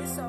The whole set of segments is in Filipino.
I'm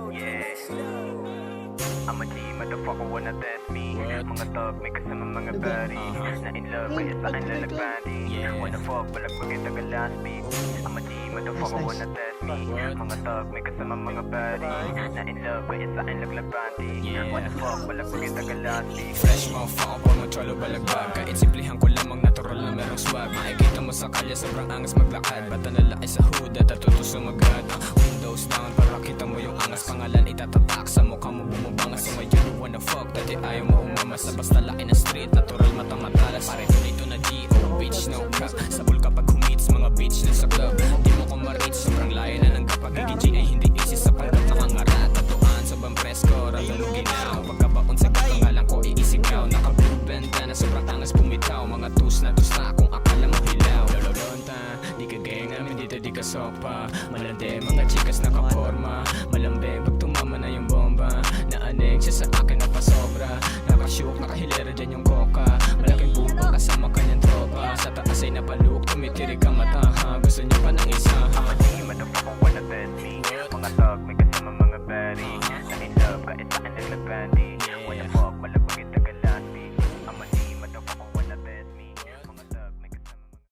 a G, motherfucker wanna test me. Mga tog, may kasama mga body. Na in love, kaya saan lalagpati. Wanna fuck, balag maganda ka last beat. I'm a G, motherfucker wanna test me. Mga tog, may kasama mga body. Na in love, kaya saan lalagpati. Wanna fuck, balag maganda ka last beat. Fresh motherfucker pa magtrolo balagbag. Kahit simplihan ko lamang natural na merong swag. Makikita mo sa kalye sobrang angas maglakad. Bata lalaki sa hood at atuto sumagad. Windows down para kita mo yung angas. Pangalan itatatak sa mukha mo bumubangas. So ngayon you wanna fuck, dati ayaw mo umamas. Sa basta laki na street, natural mata-matalas. Pareho dito na D.O. bitch no cap. Sabol kapag humits, mga bitch na sa club. Di mo ko ma-reach, sobrang layo na ng kapag hindi ay hindi easy sa panggap nakangarat. Tatuan, sobrang presko, ratong ginaw. Pagkabaon sa kapangalan ko, iisigaw. Naka-blue bandana, sobrang angas bumitaw. Mga tus na kung akala mo hilaw. Lololonta, di ka gaya namin dito, di ka sopa. Malande, mga chikas nakaporma. Malambing pag tumama na yung bomba. Naanig siya sa akin na pasobra. Nakashook, nakahilera dyan yung koka. Malaking bubang kasama kanyang tropa. Sa taas ay napaluk, tumitirig ang mata ha. Gusto niyo pa ng isa ha. I'm a G, motherfucker wanna test me. Mga tog, may